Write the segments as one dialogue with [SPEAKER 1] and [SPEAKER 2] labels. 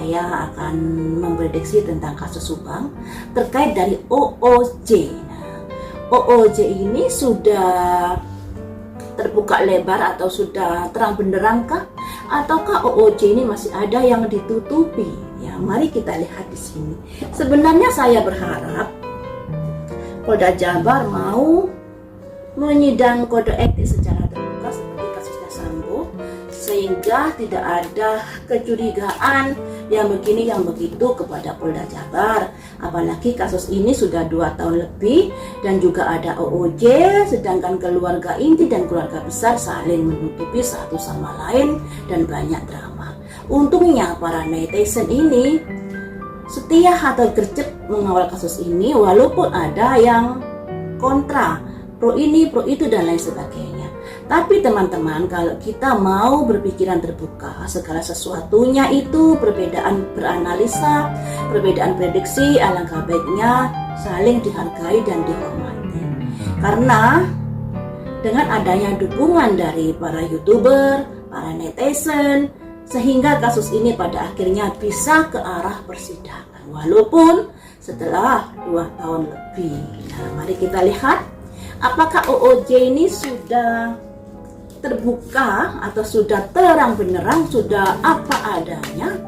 [SPEAKER 1] saya akan memprediksi tentang kasus Subang terkait dari OOJ. Nah, OOJ ini sudah terbuka lebar atau sudah terang benderangkah? Ataukah OOJ ini masih ada yang ditutupi? Ya, mari kita lihat di sini. Sebenarnya saya berharap Polda Jabar mau menyidang kode etik secara terbuka seperti kasusnya Sambo, sehingga tidak ada kecurigaan yang begini yang begitu kepada Polda Jabar. Apalagi kasus ini sudah 2 tahun lebih dan juga ada OOJ, sedangkan keluarga inti dan keluarga besar saling menutupi satu sama lain dan banyak drama. Untungnya para netizen ini setia atau gercep mengawal kasus ini, walaupun ada yang kontra, pro ini, pro itu, dan lain sebagainya. Tapi teman-teman, kalau kita mau berpikiran terbuka, segala sesuatunya itu perbedaan beranalisa, perbedaan prediksi, alangkah baiknya saling dihargai dan dihormati. Karena dengan adanya dukungan dari para YouTuber, para netizen, sehingga kasus ini pada akhirnya bisa ke arah persidangan, walaupun setelah 2 tahun lebih. Nah, mari kita lihat apakah OOJ ini sudah terbuka atau sudah terang benderang, sudah apa adanya,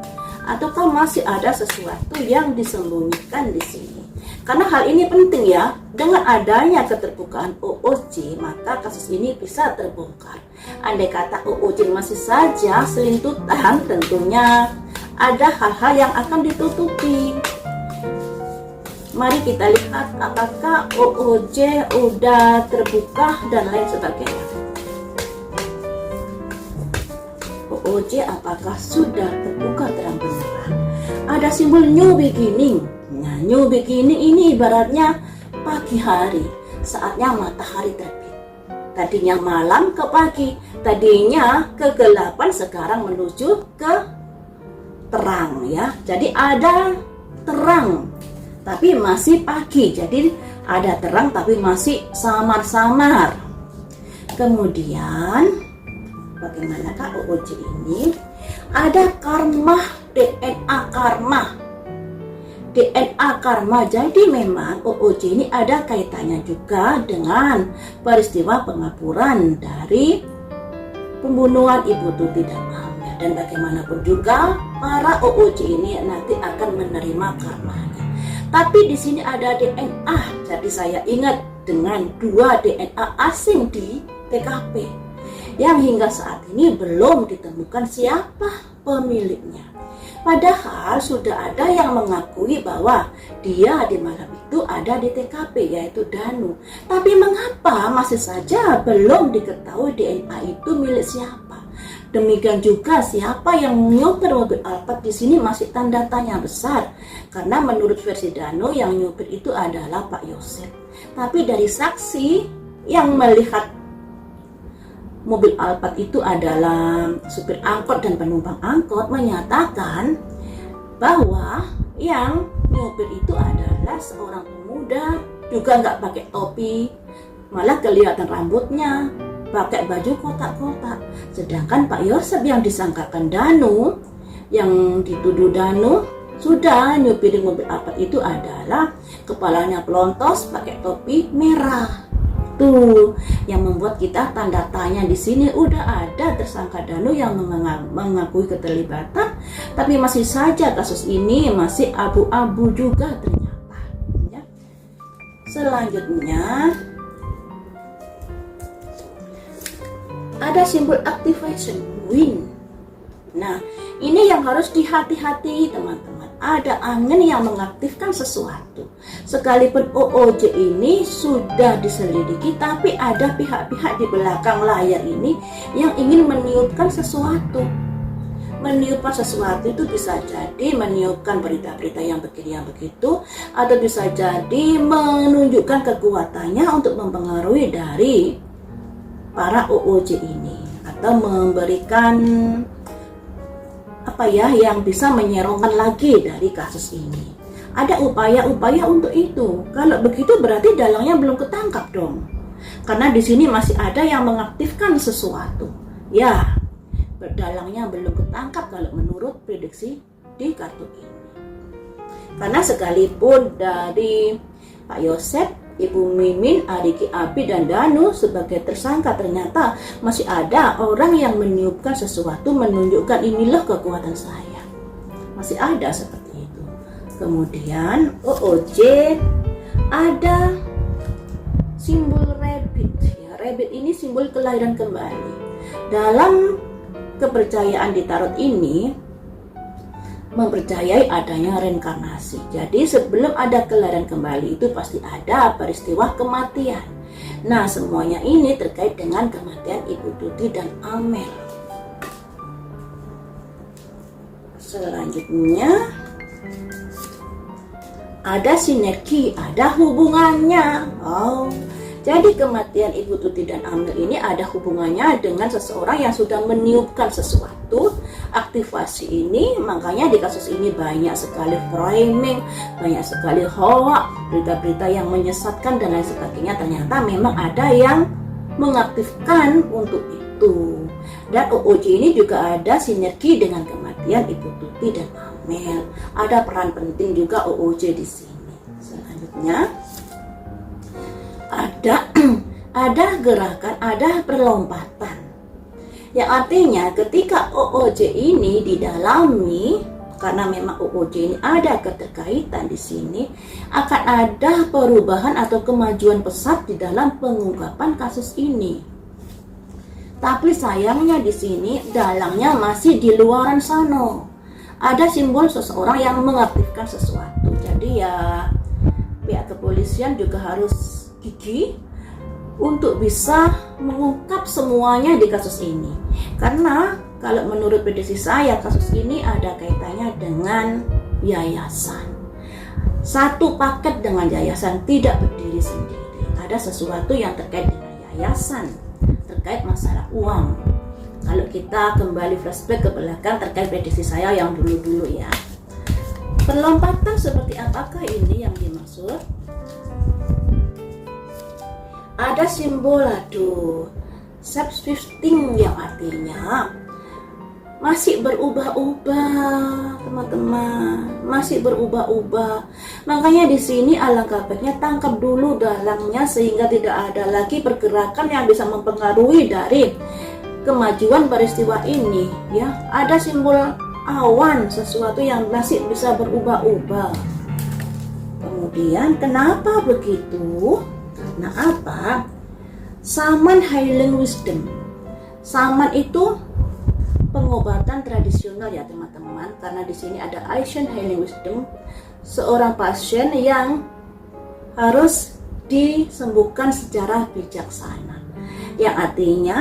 [SPEAKER 1] ataukah masih ada sesuatu yang disembunyikan di sini. Karena hal ini penting ya, dengan adanya keterbukaan OOJ, maka kasus ini bisa terbongkar. Andai kata OOJ masih saja selintutan, tentunya ada hal-hal yang akan ditutupi. Mari kita lihat apakah OOJ udah terbuka dan lain sebagainya. OOJ apakah sudah terbuka terang-benderang? Ada simbol new beginning. Nah, new beginning ini ibaratnya pagi hari, saatnya matahari terbit. Tadinya malam ke pagi, tadinya kegelapan, sekarang menuju ke terang ya. Jadi ada terang tapi masih pagi, jadi ada terang tapi masih samar-samar. Kemudian bagaimanakah OOJ ini? Ada karma, DNA karma. Jadi memang OOJ ini ada kaitannya juga dengan peristiwa pengaburan dari pembunuhan Ibu Tuti dan Amel. Dan bagaimanapun juga para OOJ ini nanti akan menerima karmanya. Tapi di sini ada DNA. Jadi saya ingat dengan 2 DNA asing di TKP yang hingga saat ini belum ditemukan siapa pemiliknya. Padahal sudah ada yang mengakui bahwa dia di malam itu ada di TKP, yaitu Danu. Tapi mengapa masih saja belum diketahui DNA itu milik siapa? Demikian juga siapa yang nyopir mobil Alphard di sini masih tanda tanya besar. Karena menurut versi Danu yang nyopir itu adalah Pak Yosef. Tapi dari saksi yang melihat mobil Alphard itu adalah supir angkot dan penumpang angkot menyatakan bahwa yang nyopir itu adalah seorang pemuda, juga nggak pakai topi, malah kelihatan rambutnya, pakai baju kotak-kotak. Sedangkan Pak Yosef yang disangkakan Danu, yang dituduh Danu sudah nyupirin mobil Alphard itu adalah kepalanya pelontos, pakai topi merah. Tuh yang membuat kita tanda tanya di sini. Udah ada tersangka Danu yang mengakui keterlibatan, tapi masih saja kasus ini masih abu-abu juga ternyata ya. Selanjutnya ada simbol activation wind. Nah, ini yang harus dihati-hati teman-teman. Ada angin yang mengaktifkan sesuatu. Sekalipun OOJ ini sudah diselidiki, tapi ada pihak-pihak di belakang layar ini yang ingin meniupkan sesuatu. Meniupkan sesuatu itu bisa jadi meniupkan berita-berita yang begini yang begitu, atau bisa jadi menunjukkan kekuatannya untuk mempengaruhi dari para OOJ ini, atau memberikan yang bisa menyerongkan lagi dari kasus ini. Ada upaya-upaya untuk itu. Kalau begitu berarti dalangnya belum ketangkap dong. Karena di sini masih ada yang mengaktifkan sesuatu. Ya, dalangnya belum ketangkap kalau menurut prediksi di kartu ini. Karena sekalipun dari Pak Yosep, Ibu Mimin, Ariki Abi, dan Danu sebagai tersangka, ternyata masih ada orang yang meniupkan sesuatu menunjukkan inilah kekuatan saya. Masih ada seperti itu. Kemudian OOJ ada simbol rabbit ya. Rabbit ini simbol kelahiran kembali. Dalam kepercayaan di tarot ini mempercayai adanya reinkarnasi. Jadi sebelum ada kelahiran kembali itu pasti ada peristiwa kematian. Nah, semuanya ini terkait dengan kematian Ibu Tuti dan Amel. Selanjutnya ada sinergi, ada hubungannya. Jadi kematian Ibu Tuti dan Amel ini ada hubungannya dengan seseorang yang sudah meniupkan sesuatu. Aktivasi ini, makanya di kasus ini banyak sekali framing, banyak sekali hoax, berita-berita yang menyesatkan dan lain sebagainya. Ternyata memang ada yang mengaktifkan untuk itu. Dan OOJ ini juga ada sinergi dengan kematian Ibu Tuti dan Amel. Ada peran penting juga OOJ di sini. Selanjutnya ada gerakan, ada perlompatan. Yang artinya ketika OOJ ini didalami, karena memang OOJ ini ada keterkaitan di sini, akan ada perubahan atau kemajuan pesat di dalam pengungkapan kasus ini. Tapi sayangnya di sini dalangnya masih di luaran sana. Ada simbol seseorang yang mengaktifkan sesuatu. Jadi ya pihak kepolisian juga harus gigih untuk bisa mengungkap semuanya di kasus ini. Karena kalau menurut prediksi saya, kasus ini ada kaitannya dengan yayasan. Satu paket dengan yayasan, tidak berdiri sendiri. Ada sesuatu yang terkait dengan yayasan, terkait masalah uang. Kalau kita kembali flashback ke belakang terkait prediksi saya yang dulu-dulu ya. Perlompatan seperti apakah ini yang dimaksud? Ada simbol shape-shifting yang artinya masih berubah-ubah, teman-teman, masih berubah-ubah. Makanya di sini alangkah baiknya tangkap dulu dalangnya sehingga tidak ada lagi pergerakan yang bisa mempengaruhi dari kemajuan peristiwa ini. Ya, ada simbol awan, sesuatu yang masih bisa berubah-ubah. Kemudian kenapa begitu? Karena apa? Saman Healing Wisdom. Saman itu pengobatan tradisional ya teman-teman, karena di sini ada Asian Healing Wisdom, seorang pasien yang harus disembuhkan secara bijaksana. Yang artinya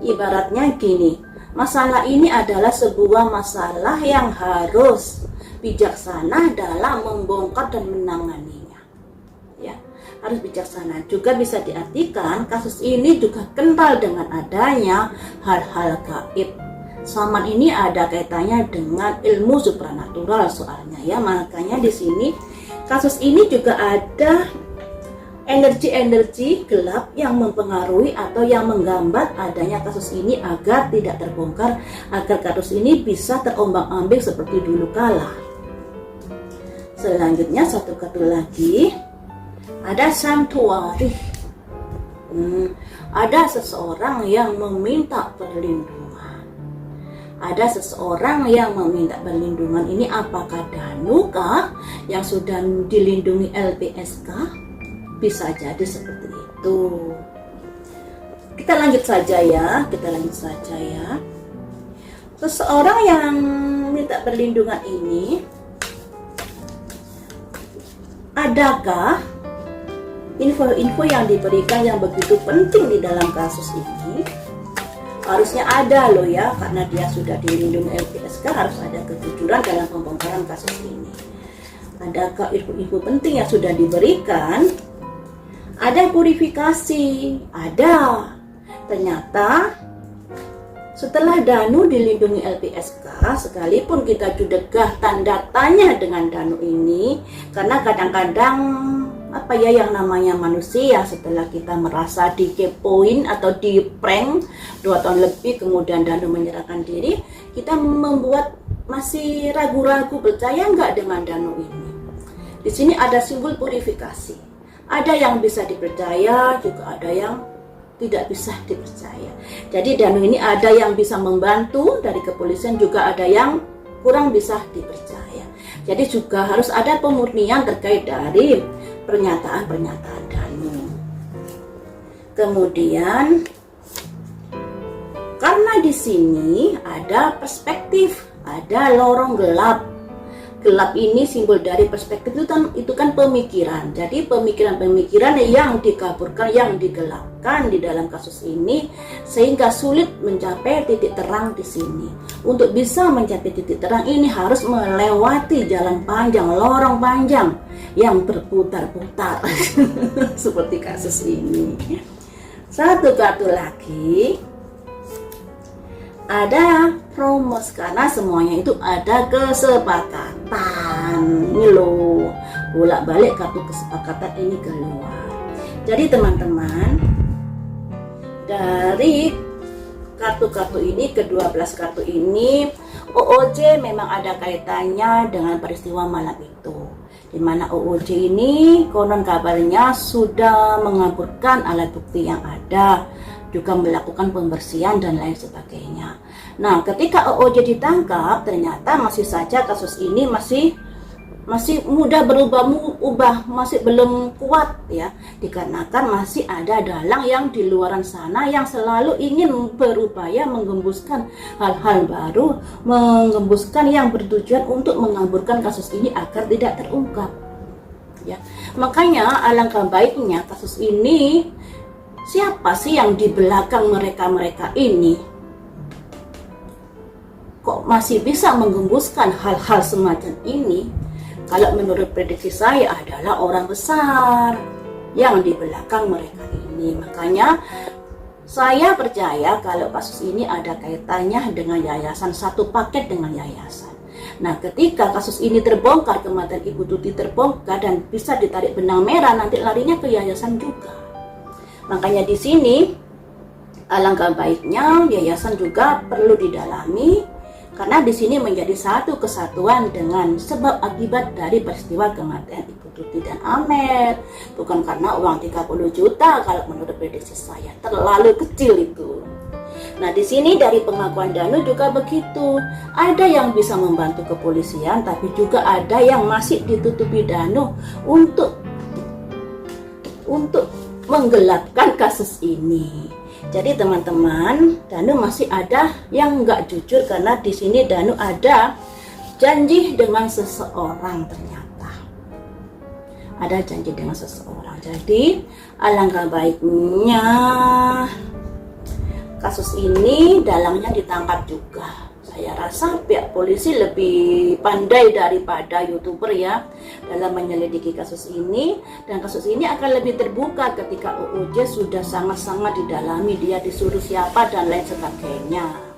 [SPEAKER 1] ibaratnya gini, masalah ini adalah sebuah masalah yang harus bijaksana dalam membongkar dan menanganinya. Ya, harus bijaksana. Juga bisa diartikan kasus ini juga kental dengan adanya hal-hal gaib. Saman ini ada kaitannya dengan ilmu supranatural soalnya ya. Makanya di sini kasus ini juga ada energi-energi gelap yang mempengaruhi atau yang menggambar adanya kasus ini agar tidak terbongkar, agar kasus ini bisa terombang-ambing seperti dulu kala. Selanjutnya satu kartu lagi, ada Sanctuary. Ada seseorang yang meminta perlindungan. Ada seseorang yang meminta perlindungan. Ini apakah Danu kah yang sudah dilindungi LPSK? Bisa jadi seperti itu. Kita lanjut saja ya. Seseorang yang minta perlindungan ini, adakah info-info yang diberikan yang begitu penting di dalam kasus ini? Harusnya ada loh ya, karena dia sudah dilindungi LPSK, harus ada kejujuran dalam pembongkaran kasus ini. Adakah info-info penting yang sudah diberikan? Ada purifikasi, ada. Ternyata setelah Danu dilindungi LPSK, sekalipun kita juga tanda tanya dengan Danu ini, karena kadang-kadang yang namanya manusia setelah kita merasa dikepoin atau di prank 2 tahun lebih, kemudian Danu menyerahkan diri, kita membuat masih ragu-ragu percaya nggak dengan Danu ini. Di sini ada simbol purifikasi. Ada yang bisa dipercaya, juga ada yang tidak bisa dipercaya. Jadi Danu ini ada yang bisa membantu dari kepolisian, juga ada yang kurang bisa dipercaya. Jadi juga harus ada pemurnian terkait dari pernyataan-pernyataan Danu. Kemudian karena di sini ada perspektif, ada lorong gelap. Gelap ini simbol dari perspektif itu kan pemikiran. Jadi pemikiran-pemikiran yang dikaburkan, yang digelapkan di dalam kasus ini sehingga sulit mencapai titik terang di sini. Untuk bisa mencapai titik terang ini harus melewati jalan panjang, lorong panjang yang berputar-putar seperti kasus ini. Satu kartu lagi. Ada promos karena semuanya itu ada kesepakatan. Ini loh, bolak-balik kartu kesepakatan ini keluar. Jadi teman-teman, dari kartu-kartu ini, ke-12 kartu ini, OOJ memang ada kaitannya dengan peristiwa malam itu, di mana OOJ ini konon kabarnya sudah mengaburkan alat bukti yang ada, juga melakukan pembersihan dan lain sebagainya. Nah, ketika OOJ ditangkap, ternyata masih saja kasus ini masih mudah berubah, masih belum kuat ya, dikarenakan masih ada dalang yang di luaran sana yang selalu ingin berupaya menggembuskan hal-hal baru, menggembuskan yang bertujuan untuk mengaburkan kasus ini agar tidak terungkap. Ya, makanya alangkah baiknya kasus ini, siapa sih yang di belakang mereka ini? Kok masih bisa menggembuskan hal-hal semacam ini? Kalau menurut prediksi saya adalah orang besar yang di belakang mereka ini. Makanya saya percaya kalau kasus ini ada kaitannya dengan yayasan, satu paket dengan yayasan. Nah, ketika kasus ini terbongkar, kematian Ibu Tuti terbongkar dan bisa ditarik benang merah, nanti larinya ke yayasan juga. Makanya di sini alangkah baiknya yayasan juga perlu didalami, karena di sini menjadi satu kesatuan dengan sebab akibat dari peristiwa kematian Ibu Tuti dan Amer. Bukan karena uang 30 juta kalau menurut prediksi saya, terlalu kecil itu. Nah, di sini dari pengakuan Danu juga begitu. Ada yang bisa membantu kepolisian, tapi juga ada yang masih ditutupi Danu untuk menggelapkan kasus ini. Jadi teman-teman, Danu masih ada yang nggak jujur karena di sini Danu ada janji dengan seseorang ternyata. Ada janji dengan seseorang. Jadi alangkah baiknya kasus ini dalangnya ditangkap juga. Saya rasa pihak polisi lebih pandai daripada YouTuber ya dalam menyelidiki kasus ini, dan kasus ini akan lebih terbuka ketika OOJ sudah sangat-sangat didalami, dia disuruh siapa dan lain sebagainya.